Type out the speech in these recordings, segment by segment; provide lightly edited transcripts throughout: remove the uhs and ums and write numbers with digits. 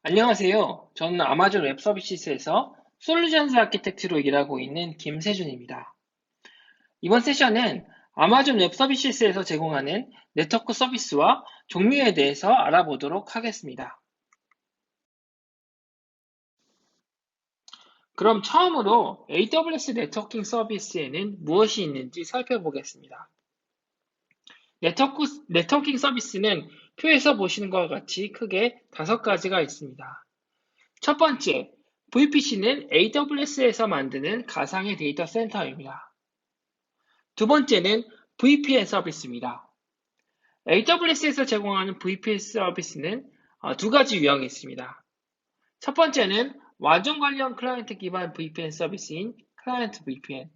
안녕하세요. 저는 아마존 웹 서비스에서 솔루션스 아키텍트로 일하고 있는 김세준입니다. 이번 세션은 아마존 웹 서비스에서 제공하는 네트워크 서비스와 종류에 대해서 알아보도록 하겠습니다. 그럼 처음으로 AWS 네트워킹 서비스에는 무엇이 있는지 살펴보겠습니다. 네트워킹 서비스는 표에서 보시는 것과 같이 크게 5가지가 있습니다. 첫 번째, VPC는 AWS에서 만드는 가상의 데이터 센터입니다. 두 번째는 VPN 서비스입니다. AWS에서 제공하는 VPN 서비스는 두 가지 유형이 있습니다. 첫 번째는 완전 관련 클라이언트 기반 VPN 서비스인 클라이언트 VPN.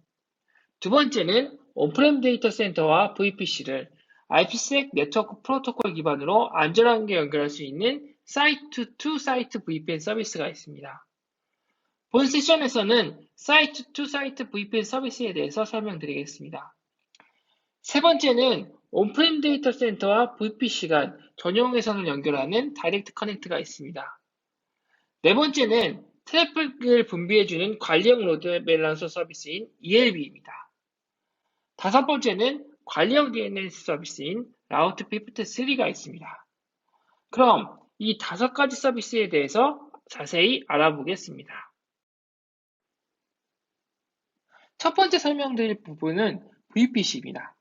두 번째는 온프렘 데이터 센터와 VPC를 IPsec 네트워크 프로토콜 기반으로 안전하게 연결할 수 있는 사이트 투 사이트 VPN 서비스가 있습니다. 본 세션에서는 사이트 투 사이트 VPN 서비스에 대해서 설명드리겠습니다. 세 번째는 온프렘 데이터 센터와 VPC 간 전용회선을 연결하는 다이렉트 커넥트가 있습니다. 네 번째는 트래픽을 분비해주는 관리형 로드 밸런서 서비스인 ELB입니다. 다섯 번째는 관리형 DNS 서비스인 라우트 53가 있습니다. 그럼 이 5가지 서비스에 대해서 자세히 알아보겠습니다. 첫 번째 설명드릴 부분은 VPC입니다.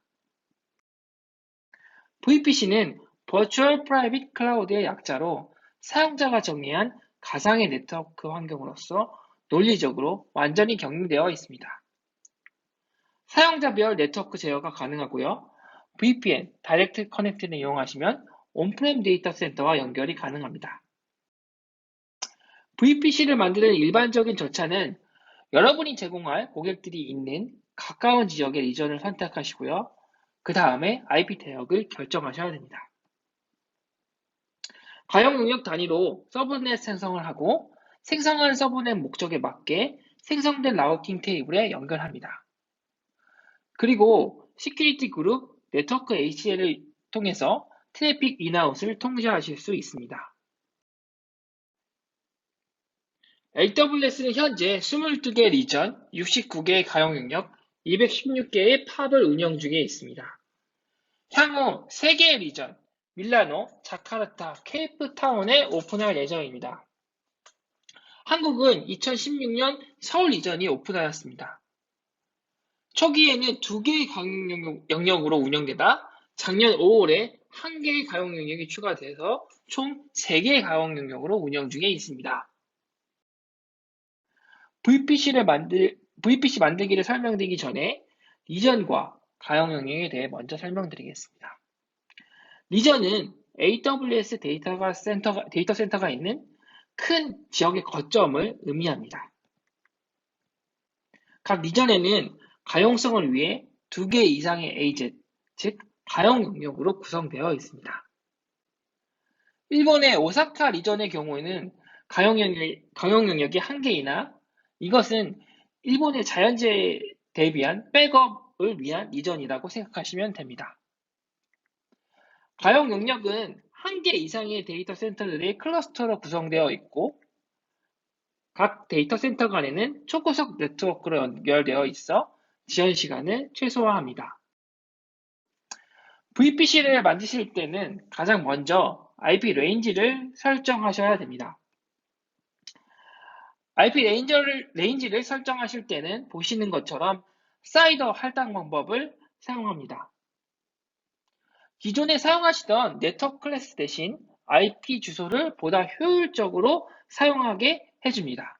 VPC는 Virtual Private Cloud의 약자로 사용자가 정의한 가상의 네트워크 환경으로서 논리적으로 완전히 경영되어 있습니다. 사용자별 네트워크 제어가 가능하고요. VPN, 다이렉트 커넥트를 이용하시면 온프렘 데이터 센터와 연결이 가능합니다. VPC를 만드는 일반적인 절차는 여러분이 제공할 고객들이 있는 가까운 지역의 리전을 선택하시고요. 그 다음에 IP 대역을 결정하셔야 됩니다. 가용 영역 단위로 서브넷 생성을 하고 생성한 서브넷 목적에 맞게 생성된 라우팅 테이블에 연결합니다. 그리고 시큐리티 그룹 네트워크 ACL을 통해서 트래픽 인아웃을 통제하실 수 있습니다. AWS는 현재 22개 리전, 69개의 가용 영역, 216개의 팝을 운영 중에 있습니다. 향후 3개의 리전, 밀라노, 자카르타, 케이프타운에 오픈할 예정입니다. 한국은 2016년 서울 리전이 오픈하였습니다. 초기에는 2개의 가용 영역으로 운영되다 작년 5월에 1개의 가용 영역이 추가돼서 총 3개의 가용 영역으로 운영 중에 있습니다. VPC 만들기를 설명드리기 전에 리전과 가용 영역에 대해 먼저 설명드리겠습니다. 리전은 AWS 데이터 센터가 있는 큰 지역의 거점을 의미합니다. 각 리전에는 가용성을 위해 2개 이상의 AZ, 즉 가용 영역으로 구성되어 있습니다. 일본의 오사카 리전의 경우에는 가용 영역이 1개이나 이것은 일본의 자연재해에 대비한 백업을 위한 리전이라고 생각하시면 됩니다. 가용 영역은 1개 이상의 데이터 센터들의 클러스터로 구성되어 있고 각 데이터 센터 간에는 초고속 네트워크로 연결되어 있어 지연 시간을 최소화합니다. VPC를 만드실 때는 가장 먼저 IP 레인지를 설정하셔야 됩니다. IP 레인지를 설정하실 때는 보시는 것처럼 사이더 할당 방법을 사용합니다. 기존에 사용하시던 네트워크 클래스 대신 IP 주소를 보다 효율적으로 사용하게 해줍니다.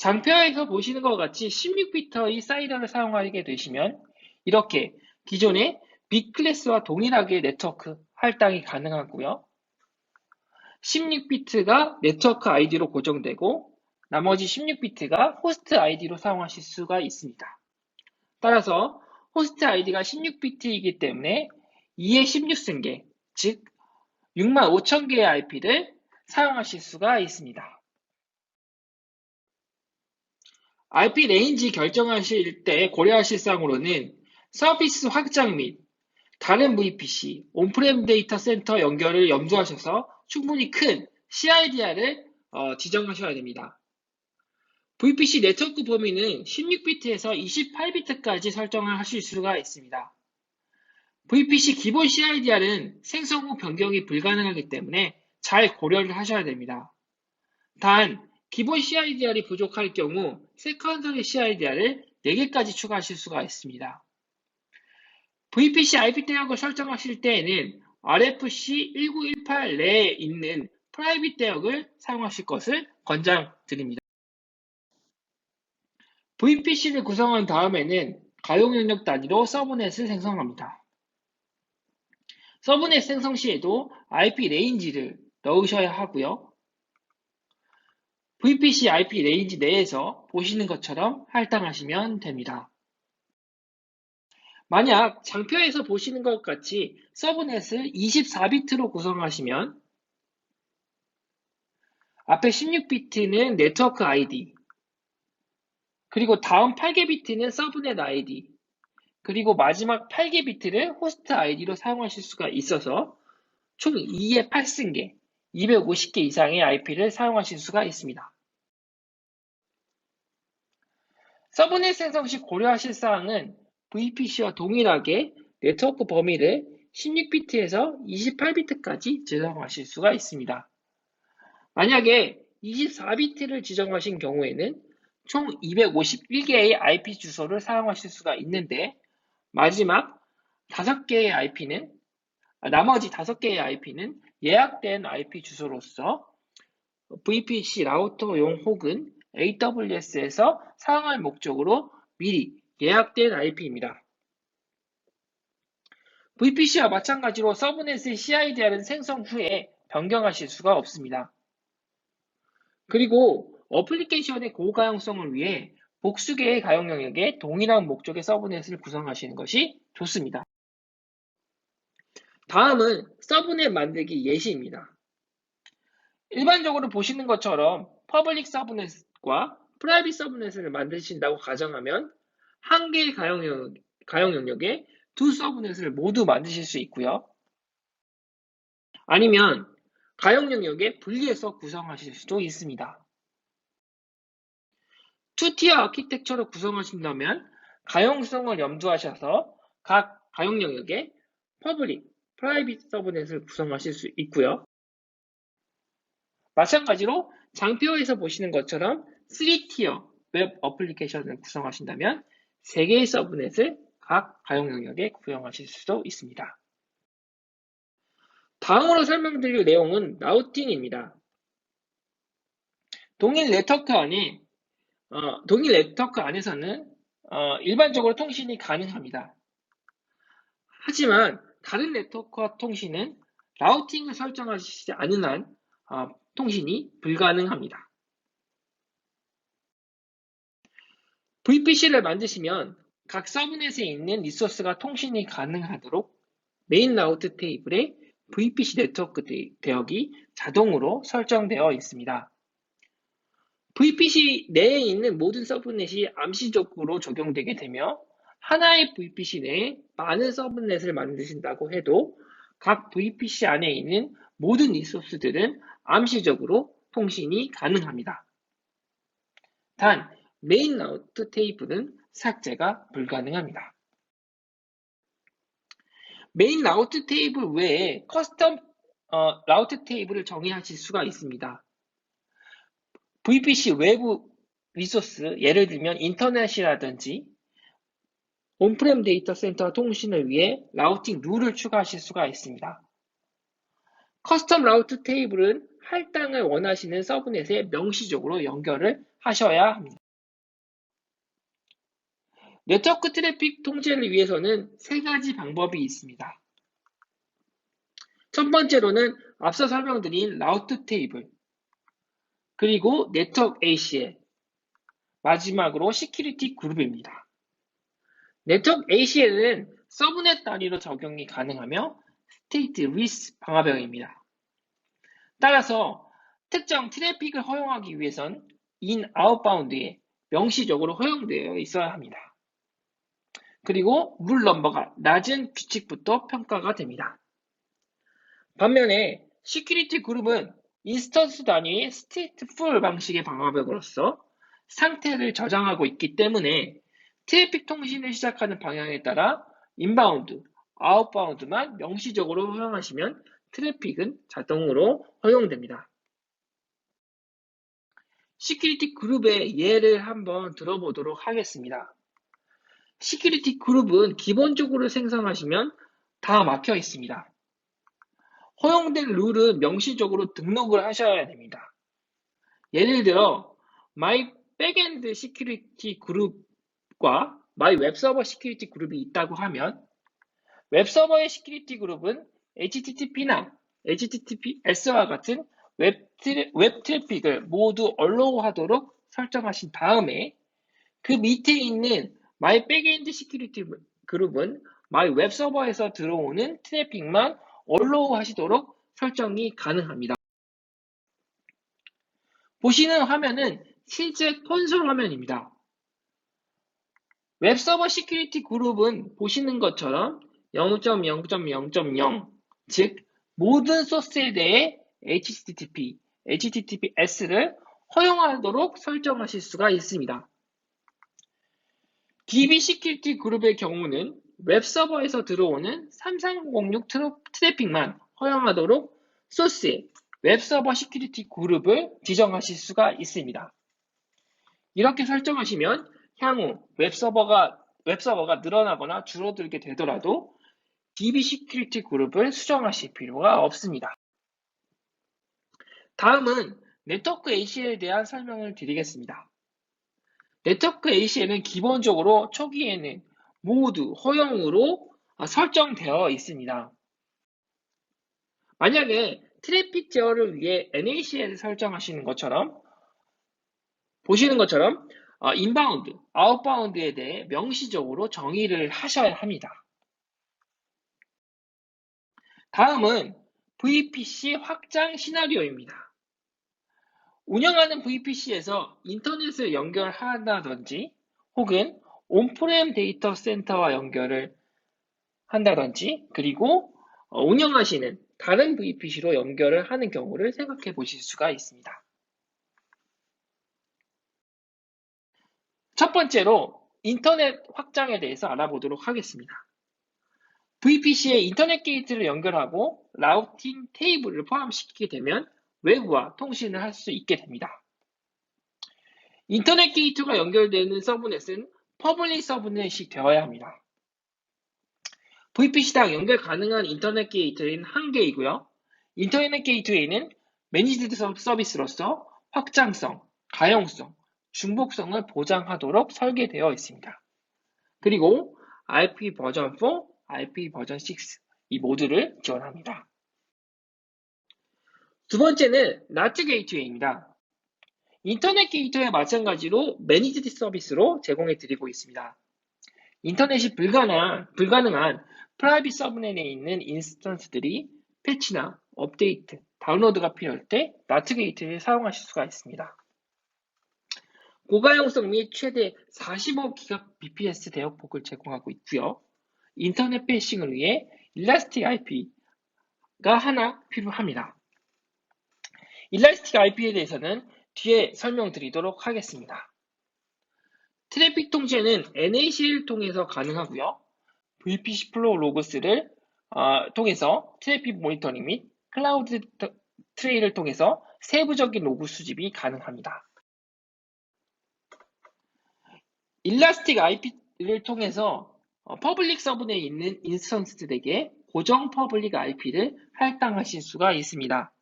장표에서 보시는 것 같이 16비트의 사이더를 사용하게 되시면 이렇게 기존의 B 클래스와 동일하게 네트워크 할당이 가능하고요. 16비트가 네트워크 아이디로 고정되고 나머지 16비트가 호스트 아이디로 사용하실 수가 있습니다. 따라서 호스트 아이디가 16비트이기 때문에 2의 16승계, 즉 65,000개의 IP를 사용하실 수가 있습니다. IP 레인지 결정하실 때 고려하실 사항으로는 서비스 확장 및 다른 VPC, 온프렘 데이터 센터 연결을 염두하셔서 충분히 큰 CIDR을 지정하셔야 됩니다. VPC 네트워크 범위는 16비트에서 28비트까지 설정을 하실 수가 있습니다. VPC 기본 CIDR은 생성 후 변경이 불가능하기 때문에 잘 고려를 하셔야 됩니다. 단, 기본 CIDR이 부족할 경우 세컨더리 CIDR을 4개까지 추가하실 수가 있습니다. VPC IP 대역을 설정하실 때에는 RFC 1918 내에 있는 프라이빗 대역을 사용하실 것을 권장드립니다. VPC를 구성한 다음에는 가용 영역 단위로 서브넷을 생성합니다. 서브넷 생성 시에도 IP 레인지를 넣으셔야 하고요. VPC IP 레인지 내에서 보시는 것처럼 할당하시면 됩니다. 만약 장표에서 보시는 것 같이 서브넷을 24비트로 구성하시면 앞에 16비트는 네트워크 ID, 그리고 다음 8개 비트는 서브넷 ID, 그리고 마지막 8개 비트를 호스트 ID로 사용하실 수가 있어서 총 2의 8승계, 250개 이상의 IP를 사용하실 수가 있습니다. 서브넷 생성 시 고려하실 사항은 VPC와 동일하게 네트워크 범위를 16비트에서 28비트까지 지정하실 수가 있습니다. 만약에 24비트를 지정하신 경우에는 총 251개의 IP 주소를 사용하실 수가 있는데 마지막 5개의 IP는 나머지 5개의 IP는 예약된 IP 주소로서 VPC 라우터용 혹은 AWS에서 사용할 목적으로 미리 예약된 IP입니다. VPC와 마찬가지로 서브넷의 CIDR은 생성 후에 변경하실 수가 없습니다. 그리고 어플리케이션의 고가용성을 위해 복수개의 가용 영역에 동일한 목적의 서브넷을 구성하시는 것이 좋습니다. 다음은 서브넷 만들기 예시입니다. 일반적으로 보시는 것처럼 퍼블릭 서브넷과 프라이빗 서브넷을 만드신다고 가정하면 한 개의 가용 영역에 두 서브넷을 모두 만드실 수 있고요. 아니면 가용 영역에 분리해서 구성하실 수도 있습니다. 투티어 아키텍처로 구성하신다면 가용성을 염두하셔서 각 가용 영역에 퍼블릭, 프라이빗 서브넷을 구성하실 수 있고요. 마찬가지로 장표에서 보시는 것처럼 3티어 웹 어플리케이션을 구성하신다면 3개의 서브넷을 각 가용 영역에 구성하실 수도 있습니다. 다음으로 설명드릴 내용은 라우팅입니다. 동일 네트워크 안에서는 일반적으로 통신이 가능합니다. 하지만 다른 네트워크와 통신은 라우팅을 설정하시지 않은 한 통신이 불가능합니다. VPC를 만드시면 각 서브넷에 있는 리소스가 통신이 가능하도록 메인 라우트 테이블에 VPC 네트워크 대역이 자동으로 설정되어 있습니다. VPC 내에 있는 모든 서브넷이 암시적으로 적용되게 되며 하나의 VPC 내에 많은 서브넷을 만드신다고 해도 각 VPC 안에 있는 모든 리소스들은 암시적으로 통신이 가능합니다. 단, 메인 라우트 테이블은 삭제가 불가능합니다. 메인 라우트 테이블 외에 커스텀 라우트 테이블을 정의하실 수가 있습니다. VPC 외부 리소스, 예를 들면 인터넷이라든지 온프렘 데이터 센터 통신을 위해 라우팅 룰을 추가하실 수가 있습니다. 커스텀 라우트 테이블은 할당을 원하시는 서브넷에 명시적으로 연결을 하셔야 합니다. 네트워크 트래픽 통제를 위해서는 3가지 방법이 있습니다. 첫 번째로는 앞서 설명드린 라우트 테이블, 그리고 네트워크 ACL, 마지막으로 시큐리티 그룹입니다. 네트워크 ACL은 서브넷 단위로 적용이 가능하며 스테이트 리스 방화벽입니다. 따라서 특정 트래픽을 허용하기 위해선 인 아웃바운드에 명시적으로 허용되어 있어야 합니다. 그리고 룰 넘버가 낮은 규칙부터 평가가 됩니다. 반면에 시큐리티 그룹은 인스턴스 단위의 stateful 방식의 방어벽으로서 상태를 저장하고 있기 때문에 트래픽 통신을 시작하는 방향에 따라 인바운드, 아웃바운드만 명시적으로 허용하시면 트래픽은 자동으로 허용됩니다. 시큐리티 그룹의 예를 한번 들어보도록 하겠습니다. 시큐리티 그룹은 기본적으로 생성하시면 다 막혀 있습니다. 허용된 룰은 명시적으로 등록을 하셔야 됩니다. 예를 들어 My Backend Security 그룹과 My 웹서버 시큐리티 그룹이 있다고 하면 웹서버의 시큐리티 그룹은 HTTP나 HTTPS와 같은 웹 트래픽을 모두 allow 하도록 설정하신 다음에 그 밑에 있는 My Backend Security 그룹은 My 웹서버에서 들어오는 트래픽만 allow 하시도록 설정이 가능합니다. 보시는 화면은 실제 콘솔 화면입니다. 웹서버 시큐리티 그룹은 보시는 것처럼 0.0.0.0, 즉 모든 소스에 대해 HTTP, HTTPS를 허용하도록 설정하실 수가 있습니다. DB 시큐리티 그룹의 경우는 웹서버에서 들어오는 3306 트래픽만 허용하도록 소스에 웹서버 시큐리티 그룹을 지정하실 수가 있습니다. 이렇게 설정하시면 향후 웹서버가 늘어나거나 줄어들게 되더라도 DB 시큐리티 그룹을 수정하실 필요가 없습니다. 다음은 네트워크 ACL에 대한 설명을 드리겠습니다. 네트워크 ACL은 기본적으로 초기에는 모두 허용으로 설정되어 있습니다. 만약에 트래픽 제어를 위해 NACL을 설정하시는 것처럼 보시는 것처럼 인바운드, 아웃바운드에 대해 명시적으로 정의를 하셔야 합니다. 다음은 VPC 확장 시나리오입니다. 운영하는 VPC에서 인터넷을 연결한다든지 혹은 온프렘 데이터 센터와 연결을 한다든지 그리고 운영하시는 다른 VPC로 연결을 하는 경우를 생각해 보실 수가 있습니다. 첫 번째로 인터넷 확장에 대해서 알아보도록 하겠습니다. VPC에 인터넷 게이트를 연결하고 라우팅 테이블을 포함시키게 되면 외부와 통신을 할 수 있게 됩니다. 인터넷 게이트가 연결되는 서브넷은 퍼블릭 서브넷이 되어야 합니다. VPC당 연결 가능한 인터넷 게이트는 한 개이고요. 인터넷 게이트웨이는 매니지드 서비스로서 확장성, 가용성, 중복성을 보장하도록 설계되어 있습니다. 그리고 IP 버전 4, IP 버전 6, 이 모두를 지원합니다. 두 번째는 NAT 게이트웨이입니다. 인터넷 게이트웨이와 마찬가지로 매니지드 서비스로 제공해 드리고 있습니다. 인터넷이 불가능한 프라이빗 서브넷에 있는 인스턴스들이 패치나 업데이트, 다운로드가 필요할 때 NAT 게이트를 사용하실 수가 있습니다. 고가용성 및 최대 45Gbps 대역폭을 제공하고 있고요. 인터넷 패싱을 위해 일라스틱 IP가 하나 필요합니다. 일라스틱 IP에 대해서는 뒤에 설명드리도록 하겠습니다. 트래픽 통제는 NACL을 통해서 가능하고요. VPC 플로우 로그스를 통해서 트래픽 모니터링 및 클라우드 트레이를 통해서 세부적인 로그 수집이 가능합니다. 일라스틱 IP를 통해서 퍼블릭 서브넷에 있는 인스턴스들에게 고정 퍼블릭 IP를 할당하실 수가 있습니다.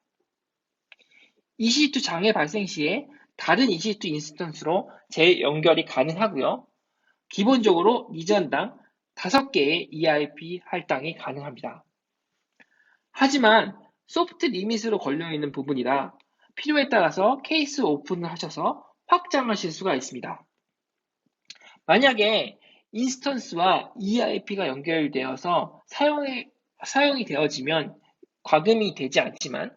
EC2 장애 발생 시에 다른 EC2 인스턴스로 재연결이 가능하고요. 기본적으로 이전당 5개의 EIP 할당이 가능합니다. 하지만 소프트 리밋으로 걸려있는 부분이라 필요에 따라서 케이스 오픈을 하셔서 확장하실 수가 있습니다. 만약에 인스턴스와 EIP가 연결되어서 사용이 되어지면 과금이 되지 않지만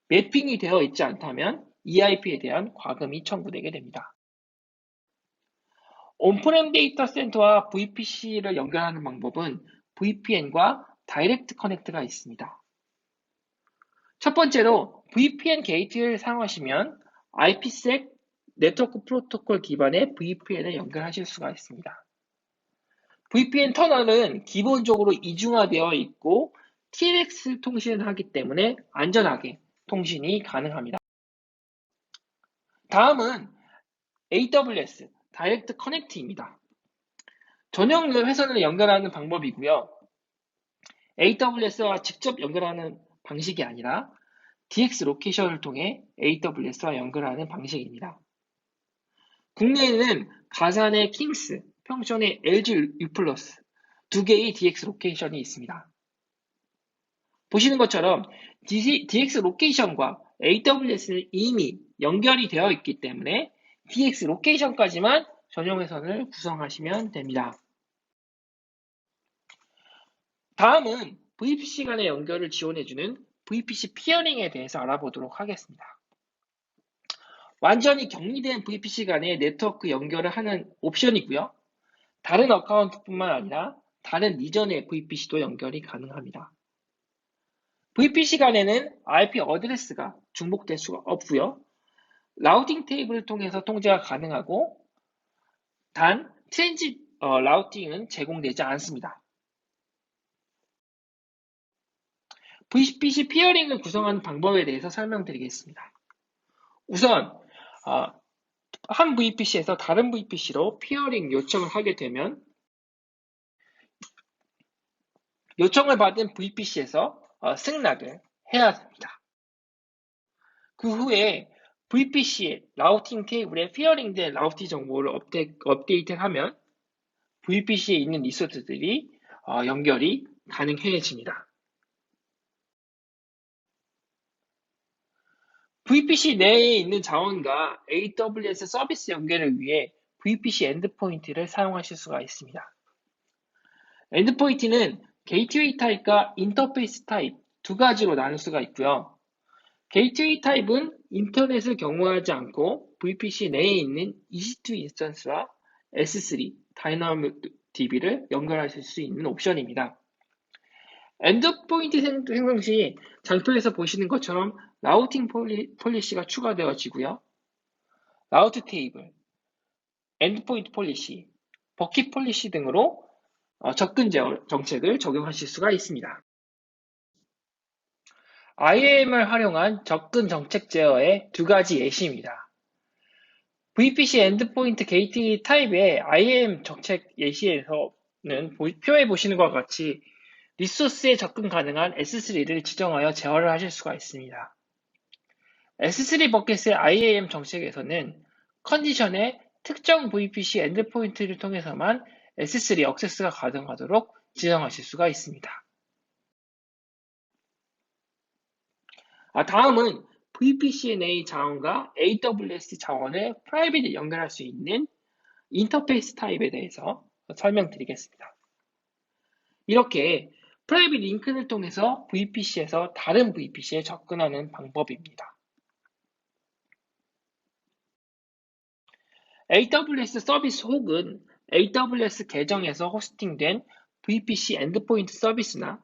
매핑이 되어 있지 않다면 EIP에 대한 과금이 청구되게 됩니다. 온프렘 데이터 센터와 VPC를 연결하는 방법은 VPN과 다이렉트 커넥트가 있습니다. 첫 번째로 VPN 게이트웨이를 사용하시면 IPsec 네트워크 프로토콜 기반의 VPN을 연결하실 수가 있습니다. VPN 터널은 기본적으로 이중화되어 있고 TLX 통신을 하기 때문에 안전하게 통신이 가능합니다. 다음은 AWS 다이렉트 커넥트입니다. 전용 회선을 연결하는 방법이고요. AWS와 직접 연결하는 방식이 아니라 DX 로케이션을 통해 AWS와 연결하는 방식입니다. 국내에는 가산의 킹스, 평촌의 LG U+, 두 개의 DX 로케이션이 있습니다. 보시는 것처럼 DX 로케이션과 AWS는 이미 연결이 되어 있기 때문에 DX 로케이션까지만 전용 회선을 구성하시면 됩니다. 다음은 VPC 간의 연결을 지원해주는 VPC 피어링에 대해서 알아보도록 하겠습니다. 완전히 격리된 VPC 간의 네트워크 연결을 하는 옵션이고요. 다른 어카운트뿐만 아니라 다른 이전의 VPC도 연결이 가능합니다. VPC 간에는 IP 어드레스가 중복될 수가 없고요. 라우팅 테이블을 통해서 통제가 가능하고 단 트랜짓 라우팅은 제공되지 않습니다. VPC 피어링을 구성하는 방법에 대해서 설명드리겠습니다. 우선 한 VPC에서 다른 VPC로 피어링 요청을 하게 되면 요청을 받은 VPC에서 승낙을 해야 됩니다. 그 후에 VPC의 라우팅 테이블에 피어링된 라우팅 정보를 업데이트하면 VPC에 있는 리소스들이 연결이 가능해집니다. VPC 내에 있는 자원과 AWS 서비스 연결을 위해 VPC 엔드포인트를 사용하실 수가 있습니다. 엔드포인트는 게이트웨이 타입과 인터페이스 타입 두 가지로 나눌 수가 있고요. 게이트웨이 타입은 인터넷을 경로하지 않고 VPC 내에 있는 EC2 인스턴스와 S3, DynamoDB를 연결하실 수 있는 옵션입니다. 엔드포인트 생성 시 장표에서 보시는 것처럼 라우팅 폴리시가 추가되어지고요. 라우트 테이블, 엔드포인트 폴리시, 버킷 폴리시 등으로 접근 정책을 적용하실 수가 있습니다. IAM을 활용한 접근 정책 제어의 두 가지 예시입니다. VPC 엔드포인트 게이트웨이 타입의 IAM 정책 예시에서는 표에 보시는 것과 같이 리소스에 접근 가능한 S3를 지정하여 제어를 하실 수가 있습니다. S3 버킷의 IAM 정책에서는 컨디션에 특정 VPC 엔드포인트를 통해서만 S3 액세스가 가능하도록 지정하실 수가 있습니다. 다음은 VPC-NA 자원과 AWS 자원을 프라이빗에 연결할 수 있는 인터페이스 타입에 대해서 설명드리겠습니다. 이렇게 프라이빗 링크를 통해서 VPC에서 다른 VPC에 접근하는 방법입니다. AWS 서비스 혹은 AWS 계정에서 호스팅된 VPC 엔드포인트 서비스나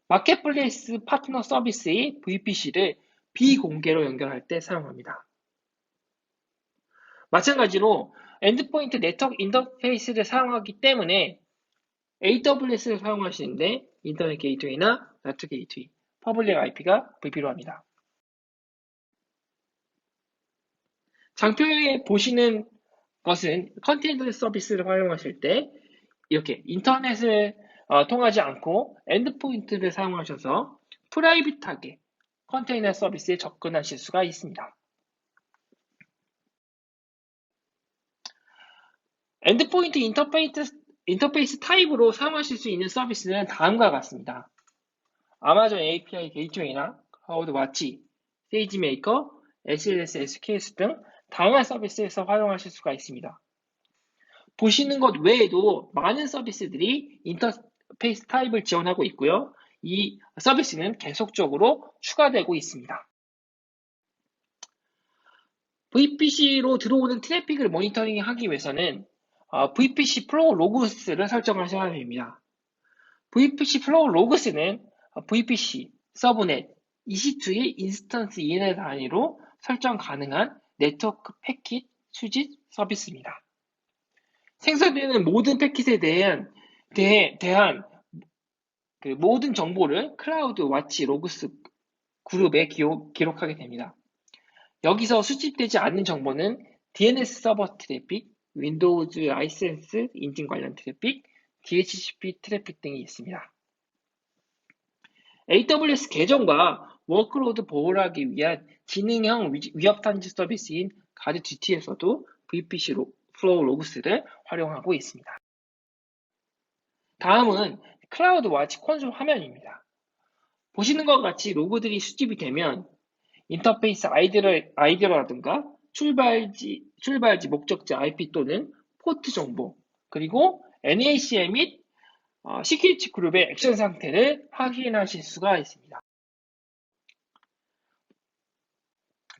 마켓플레이스 파트너 서비스의 VPC를 비공개로 연결할 때 사용합니다. 마찬가지로 엔드포인트 네트워크 인터페이스를 사용하기 때문에 AWS를 사용하시는데 인터넷 게이트웨이나 나트 게이트웨이, 퍼블릭 IP가 불필요합니다. 장표에 보시는 것은 컨테이너 서비스를 활용하실 때 이렇게 인터넷을 통하지 않고 엔드포인트를 사용하셔서 프라이빗하게 컨테이너 서비스에 접근하실 수가 있습니다. 엔드포인트 인터페이스 타입으로 사용하실 수 있는 서비스는 다음과 같습니다. 아마존 API 게이트웨이나 클라우드 와치, 세이지메이커, SLS, SKS 등 다양한 서비스에서 활용하실 수가 있습니다. 보시는 것 외에도 많은 서비스들이 인터페이스 타입을 지원하고 있고요. 이 서비스는 계속적으로 추가되고 있습니다. VPC로 들어오는 트래픽을 모니터링하기 위해서는 VPC 플로우 로그스를 설정하셔야 됩니다. VPC 플로우 로그스는 VPC, 서브넷, EC2의 인스턴스 ENR 단위로 설정 가능한 네트워크 패킷 수집 서비스입니다. 생성되는 모든 패킷에 대한 그 모든 정보를 클라우드 와치 로그스 그룹에 기록하게 됩니다. 여기서 수집되지 않는 정보는 DNS 서버 트래픽, 윈도우즈 라이센스 인증 관련 트래픽, DHCP 트래픽 등이 있습니다. AWS 계정과 워크로드 보호를 하기 위한 지능형 위협探知 서비스인 가드GT에서도 VPC 플로우 로그스를 활용하고 있습니다. 다음은 클라우드 와치 콘솔 화면입니다. 보시는 것과 같이 로그들이 수집이 되면 인터페이스 아이디라든가 출발지 목적지 IP 또는 포트 정보, 그리고 NACL 및 시큐리티 그룹의 액션 상태를 확인하실 수가 있습니다.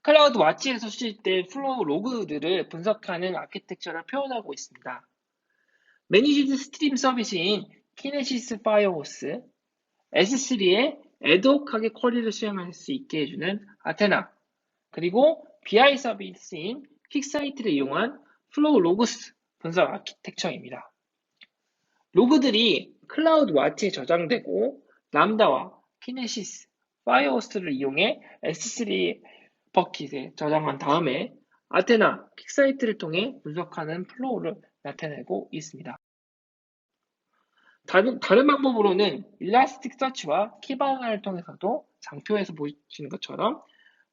클라우드 와치에서 수집된 플로우 로그들을 분석하는 아키텍처를 표현하고 있습니다. 매니지드 스트림 서비스인 키네시스 파이어호스, S3에 애드호크하게 쿼리를 수행할 수 있게 해주는 아테나, 그리고 BI 서비스인 퀵사이트를 이용한 플로우 로그스 분석 아키텍처입니다. 로그들이 클라우드 와치에 저장되고 람다와 키네시스, 파이어호스트를 이용해 S3 버킷에 저장한 다음에 아테나, 퀵사이트를 통해 분석하는 플로우를 나타내고 있습니다. 다른 방법으로는 일라스틱 서치와 키바나를 통해서도 장표에서 보시는 것처럼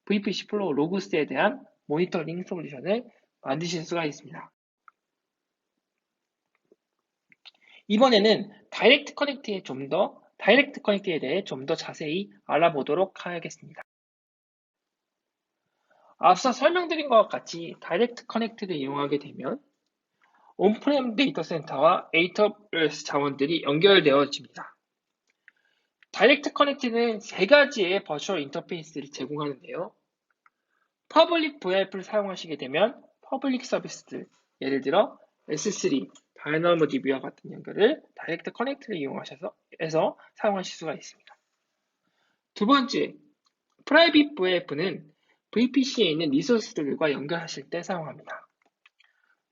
VPC 플로우 로그스에 대한 모니터링 솔루션을 만드실 수가 있습니다. 이번에는 다이렉트 커넥트에 대해 좀 더 자세히 알아보도록 하겠습니다. 앞서 설명드린 것과 같이 다이렉트 커넥트를 이용하게 되면 온프렘 데이터 센터와 AWS 자원들이 연결되어집니다. 다이렉트 커넥트는 세 가지의 버추얼 인터페이스를 제공하는데요. 퍼블릭 VIP를 사용하시게 되면 퍼블릭 서비스들, 예를 들어 S3, DynamoDB와 같은 연결을 다이렉트 커넥트를 이용하셔서 사용하실 수가 있습니다. 두 번째, 프라이빗 VIP는 VPC에 있는 리소스들과 연결하실 때 사용합니다.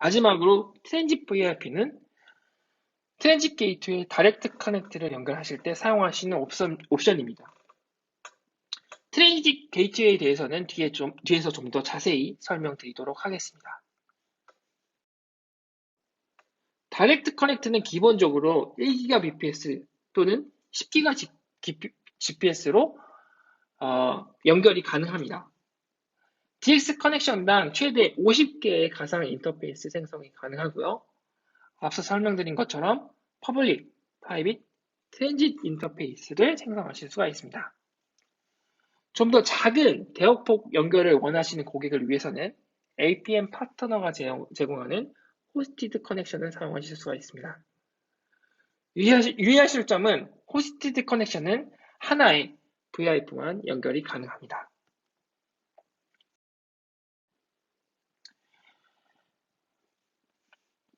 마지막으로 트랜짓 VIP는 트랜짓 게이트웨이 다이렉트 커넥트를 연결하실 때 사용하시는 옵션입니다. 트랜짓 게이트웨이에 대해서는 뒤에서 좀 더 자세히 설명드리도록 하겠습니다. 다이렉트 커넥트는 기본적으로 1GBps 또는 10GBps로 연결이 가능합니다. DX 커넥션당 최대 50개의 가상 인터페이스 생성이 가능하고요. 앞서 설명드린 것처럼 퍼블릭, 프라이빗, 트랜짓 인터페이스를 생성하실 수가 있습니다. 좀 더 작은 대역폭 연결을 원하시는 고객을 위해서는 APM 파트너가 제공하는 호스티드 커넥션을 사용하실 수가 있습니다. 유의하실 점은 호스티드 커넥션은 하나의 VIP만 연결이 가능합니다.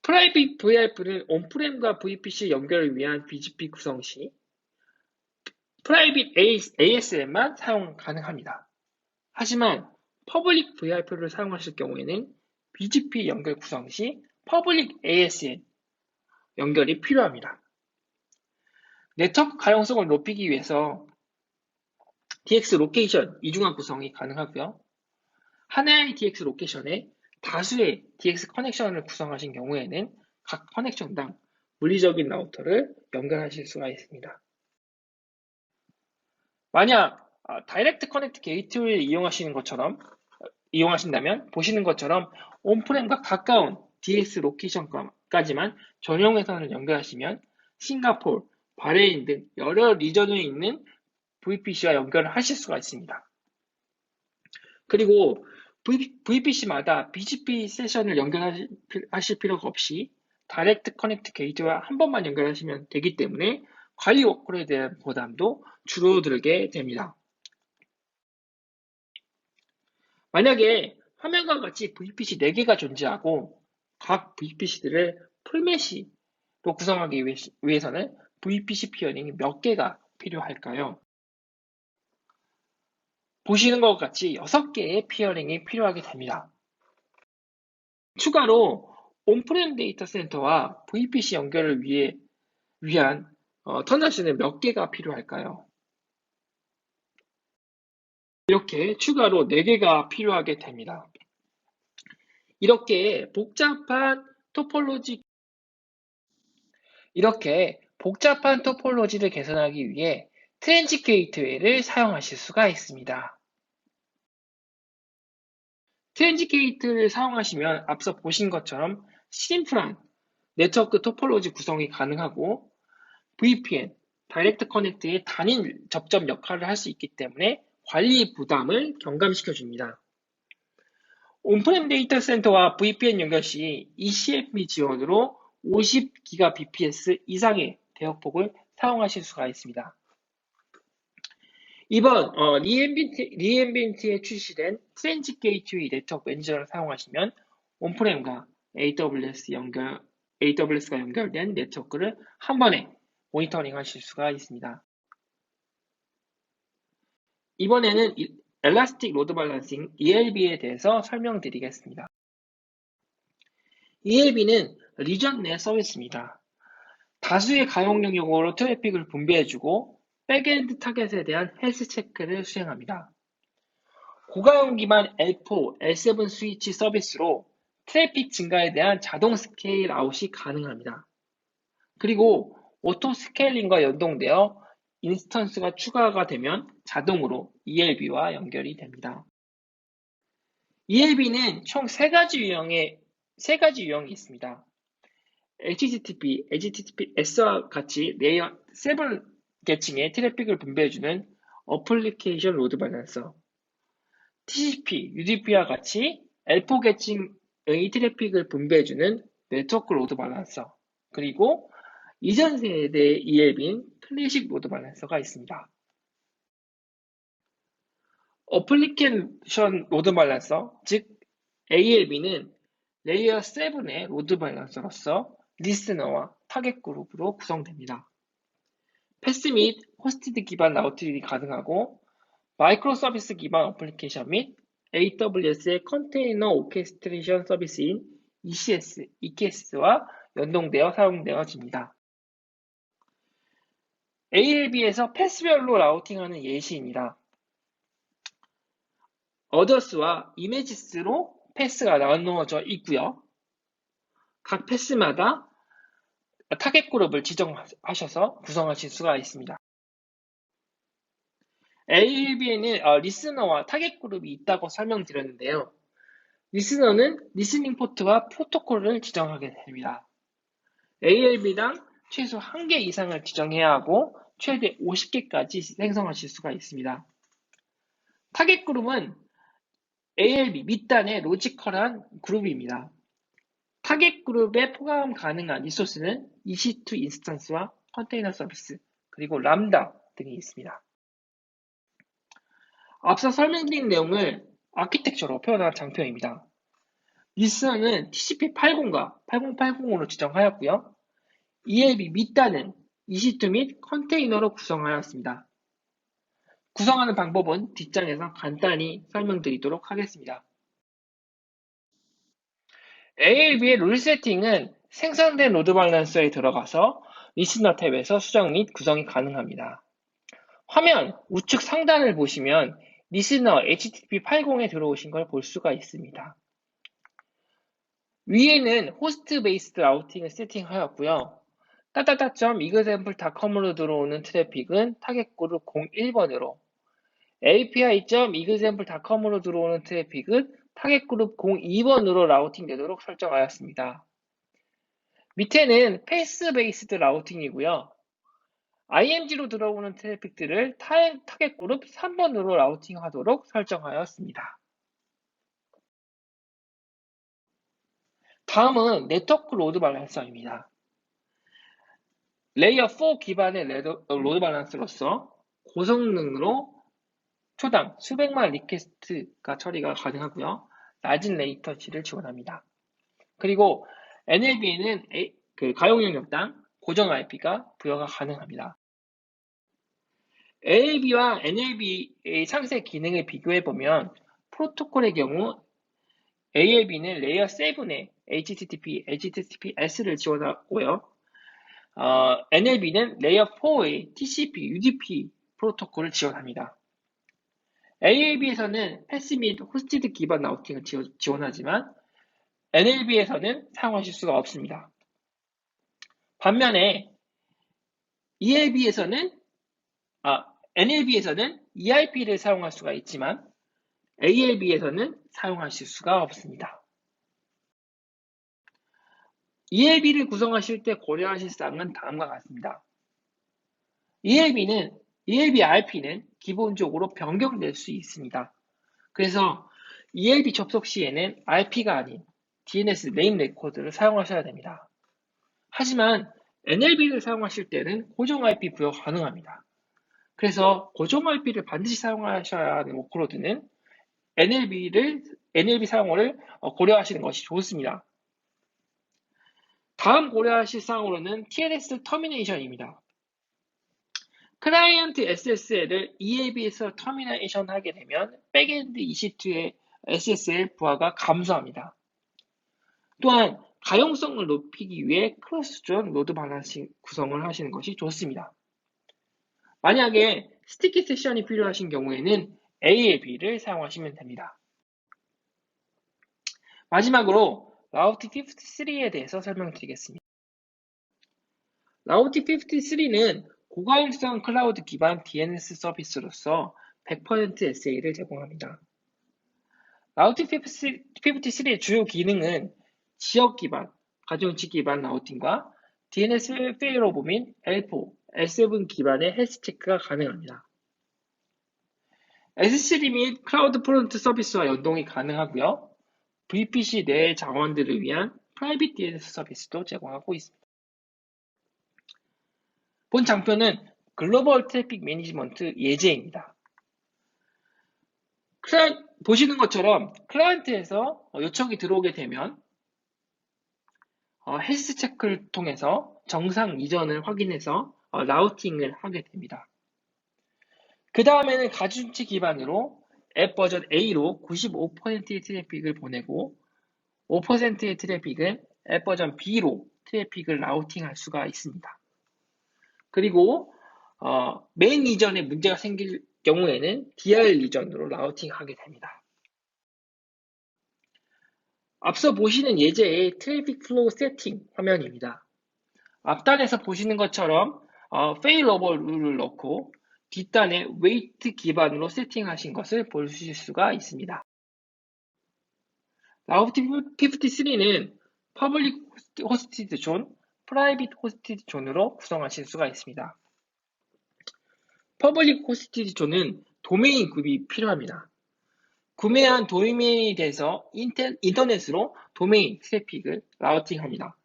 프라이빗 VIP는 온프렘과 VPC 연결을 위한 BGP 구성 시 프라이빗 ASM만 사용 가능합니다. 하지만 퍼블릭 VIP를 사용하실 경우에는 BGP 연결 구성 시 퍼블릭 ASN 연결이 필요합니다. 네트워크 가용성을 높이기 위해서 DX 로케이션 이중화 구성이 가능하고요. 하나의 DX 로케이션에 다수의 DX 커넥션을 구성하신 경우에는 각 커넥션당 물리적인 라우터를 연결하실 수가 있습니다. 만약 다이렉트 커넥트 게이트웨이를 이용하신다면 보시는 것처럼 온프렘과 가까운 DX 로케이션까지만 전용 회선을 연결하시면 싱가포르, 바레인 등 여러 리전에 있는 VPC와 연결을 하실 수가 있습니다. 그리고 VPC마다 BGP 세션을 연결하실 필요가 없이 다이렉트 커넥트 게이트와 한 번만 연결하시면 되기 때문에 관리 워크로에 대한 부담도 줄어들게 됩니다. 만약에 화면과 같이 VPC 4개가 존재하고 각 VPC들을 풀메시로 구성하기 위해서는 VPC 피어링이 몇 개가 필요할까요? 보시는 것과 같이 6개의 피어링이 필요하게 됩니다. 추가로 온프렘 데이터 센터와 VPC 연결을 위한 터널스는 몇 개가 필요할까요? 이렇게 추가로 4개가 필요하게 됩니다. 이렇게 복잡한 토폴로지를 개선하기 위해 트랜짓 게이트웨이를 사용하실 수가 있습니다. 트랜짓 게이트를 사용하시면 앞서 보신 것처럼 심플한 네트워크 토폴로지 구성이 가능하고 VPN, 다이렉트 커넥트의 단일 접점 역할을 할 수 있기 때문에 관리 부담을 경감시켜 줍니다. 온프렘 데이터 센터와 VPN 연결 시 eCMP 지원으로 50Gbps 이상의 대역폭을 사용하실 수가 있습니다. 이번 리엠비언트에 출시된 트랜짓 게이트웨이 네트워크 매니저를 사용하시면 온프렘과 AWS가 연결된 네트워크를 한 번에 모니터링 하실 수가 있습니다. 이번에는 엘라스틱 로드 밸런싱 ELB에 대해서 설명드리겠습니다. ELB는 리전 내 서비스입니다. 다수의 가용 영역으로 트래픽을 분배해주고 백엔드 타겟에 대한 헬스 체크를 수행합니다. 고가용 기반 L4, L7 스위치 서비스로 트래픽 증가에 대한 자동 스케일 아웃이 가능합니다. 그리고 오토 스케일링과 연동되어 인스턴스가 추가가 되면 자동으로 ELB와 연결이 됩니다. ELB는 총 3가지 유형이 있습니다. HTTP, HTTPS와 같이 레이어 7 계층의 트래픽을 분배해주는 어플리케이션 로드 밸런서, TCP, UDP와 같이 L4 계층의 트래픽을 분배해주는 네트워크 로드 밸런서, 그리고 이전 세대의 ELB인 클래식 로드 밸런서가 있습니다. 어플리케이션 로드 밸런서, 즉 ALB는 레이어 7의 로드 밸런서로서 리스너와 타겟 그룹으로 구성됩니다. 패스 및 호스티드 기반 라우팅이 가능하고 마이크로 서비스 기반 어플리케이션 및 AWS의 컨테이너 오케스트레이션 서비스인 EKS와 연동되어 사용되어집니다. ALB에서 패스별로 라우팅하는 예시입니다. 어더스와 이메지스로 패스가 나누어져 있고요. 각 패스마다 타겟 그룹을 지정하셔서 구성하실 수가 있습니다. ALB에는 리스너와 타겟 그룹이 있다고 설명드렸는데요. 리스너는 리스닝 포트와 프로토콜을 지정하게 됩니다. ALB당 최소 1개 이상을 지정해야 하고 최대 50개까지 생성하실 수가 있습니다. 타겟 그룹은 ALB 밑단의 로지컬한 그룹입니다. 타겟 그룹에 포함 가능한 리소스는 EC2 인스턴스와 컨테이너 서비스, 그리고 람다 등이 있습니다. 앞서 설명드린 내용을 아키텍처로 표현한 장표입니다. 리스너는 TCP80과 8080으로 지정하였고요. ELB 밑단은 EC2 및 컨테이너로 구성하였습니다. 구성하는 방법은 뒷장에서 간단히 설명드리도록 하겠습니다. ALB의 룰 세팅은 생성된 로드 밸런서에 들어가서 리스너 탭에서 수정 및 구성이 가능합니다. 화면 우측 상단을 보시면 리스너 HTTP80에 들어오신 걸 볼 수가 있습니다. 위에는 호스트 베이스드 라우팅을 세팅하였고요. 따따따.example.com으로 들어오는 트래픽은 타겟 그룹 01번으로, api.example.com으로 들어오는 트래픽은 타겟 그룹 02번으로 라우팅 되도록 설정하였습니다. 밑에는 패스 베이스드 라우팅이고요. IMG로 들어오는 트래픽들을 타겟 그룹 3번으로 라우팅하도록 설정하였습니다. 다음은 네트워크 로드 밸런서입니다. 레이어 4 기반의 로드 밸런서로서 고성능으로 초당 수백만 리퀘스트가 처리가 가능하고요. 낮은 레이턴시를 지원합니다. 그리고 NLB에는 가용 영역당 고정 IP가 부여가 가능합니다. AAB와 NLB의 상세 기능을 비교해보면 프로토콜의 경우 AAB는 레이어 7에 HTTP, HTTPS를 지원하고요. NLB는 레이어 4의 TCP, UDP 프로토콜을 지원합니다. AAB에서는 패스 및 호스티드 기반 라우팅을 지원하지만 NLB에서는 사용하실 수가 없습니다. 반면에 NLB에서는 EIP를 사용할 수가 있지만 ALB에서는 사용하실 수가 없습니다. ELB를 구성하실 때 고려하실 사항은 다음과 같습니다. ELB RP는 기본적으로 변경될 수 있습니다. 그래서 ELB 접속 시에는 RP가 아닌 DNS 네임 레코드를 사용하셔야 됩니다. 하지만 NLB를 사용하실 때는 고정 IP 부여 가능합니다. 그래서 고정 IP를 반드시 사용하셔야 하는 워크로드는 NLB 사용을 고려하시는 것이 좋습니다. 다음 고려하실 사항으로는 TLS 터미네이션입니다. 클라이언트 SSL을 ELB에서 터미네이션 하게 되면 백엔드 EC2의 SSL 부하가 감소합니다. 또한 가용성을 높이기 위해 크로스존 로드 밸런싱 구성을 하시는 것이 좋습니다. 만약에 스티키 세션이 필요하신 경우에는 ALB를 사용하시면 됩니다. 마지막으로 라우팅 53에 대해서 설명드리겠습니다. 라우팅 53는 고가용성 클라우드 기반 DNS 서비스로서 100% SA를 제공합니다. 라우팅 53의 주요 기능은 지역 기반, 가정치 기반 라우팅과 DNS 페일오버 및 L4, L7 기반의 헬스 체크가 가능합니다. S3 및 클라우드 프론트 서비스와 연동이 가능하고요. VPC 내 자원들을 위한 프라이빗 DNS 서비스도 제공하고 있습니다. 본 장표는 글로벌 트래픽 매니지먼트 예제입니다. 보시는 것처럼 클라이언트에서 요청이 들어오게 되면 헬스 체크를 통해서 정상 이전을 확인해서 라우팅을 하게 됩니다. 그 다음에는 가중치 기반으로 앱 버전 A로 95%의 트래픽을 보내고 5%의 트래픽은 앱 버전 B로 트래픽을 라우팅할 수가 있습니다. 그리고 메인 리전에 문제가 생길 경우에는 DR 리전으로 라우팅하게 됩니다. 앞서 보시는 예제의 트래픽 플로우 세팅 화면입니다. 앞단에서 보시는 것처럼 페일오버 룰을 넣고 뒷단에 웨이트 기반으로 세팅하신 것을 보실 수가 있습니다. 라우팅 53는 퍼블릭 호스티드 존, 프라이빗 호스티드 존으로 구성하실 수가 있습니다. 퍼블릭 호스티드 존은 도메인 구입이 필요합니다. 구매한 도메인에 대해서 인터넷으로 도메인 트래픽을 라우팅합니다.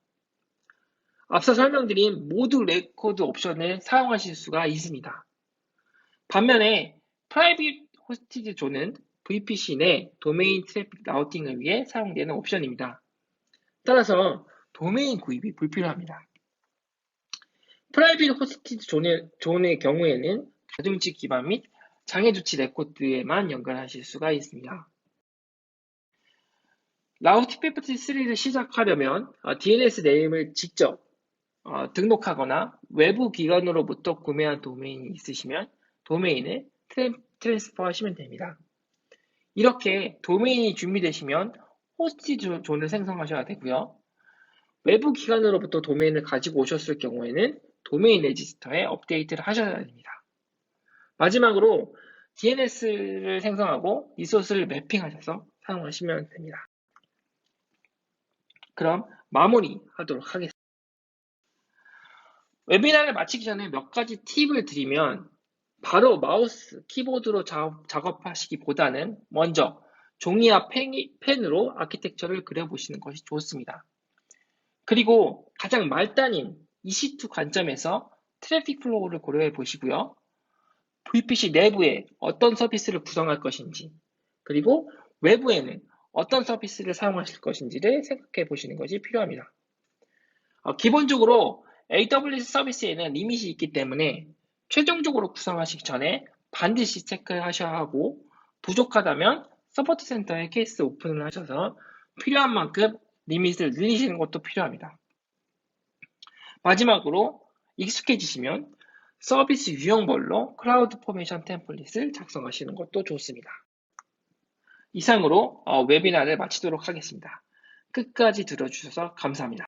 앞서 설명드린 모두 레코드 옵션을 사용하실 수가 있습니다. 반면에 프라이빗 호스티드 존은 VPC 내 도메인 트래픽 라우팅을 위해 사용되는 옵션입니다. 따라서 도메인 구입이 불필요합니다. 프라이빗 호스티드 존의 경우에는 가중치 기반 및 장애조치 레코드에만 연결하실 수가 있습니다. 라우팅 53를 시작하려면 DNS 네임을 직접 등록하거나 외부 기관으로부터 구매한 도메인이 있으시면 도메인을 트랜스퍼 하시면 됩니다. 이렇게 도메인이 준비되시면 호스티드 존을 생성하셔야 되고요. 외부 기관으로부터 도메인을 가지고 오셨을 경우에는 도메인 레지스터에 업데이트를 하셔야 됩니다. 마지막으로 DNS를 생성하고 리소스를 매핑하셔서 사용하시면 됩니다. 그럼 마무리하도록 하겠습니다. 웨비나를 마치기 전에 몇 가지 팁을 드리면 바로 마우스, 키보드로 작업하시기보다는 먼저 종이와 펜으로 아키텍처를 그려보시는 것이 좋습니다. 그리고 가장 말단인 EC2 관점에서 트래픽 플로우를 고려해 보시고요. VPC 내부에 어떤 서비스를 구성할 것인지, 그리고 외부에는 어떤 서비스를 사용하실 것인지를 생각해 보시는 것이 필요합니다. 기본적으로 AWS 서비스에는 리밋이 있기 때문에 최종적으로 구성하시기 전에 반드시 체크하셔야 하고, 부족하다면 서포트 센터에 케이스 오픈을 하셔서 필요한 만큼 리밋을 늘리시는 것도 필요합니다. 마지막으로 익숙해지시면 서비스 유형별로 클라우드 포메이션 템플릿을 작성하시는 것도 좋습니다. 이상으로 웨비나를 마치도록 하겠습니다. 끝까지 들어주셔서 감사합니다.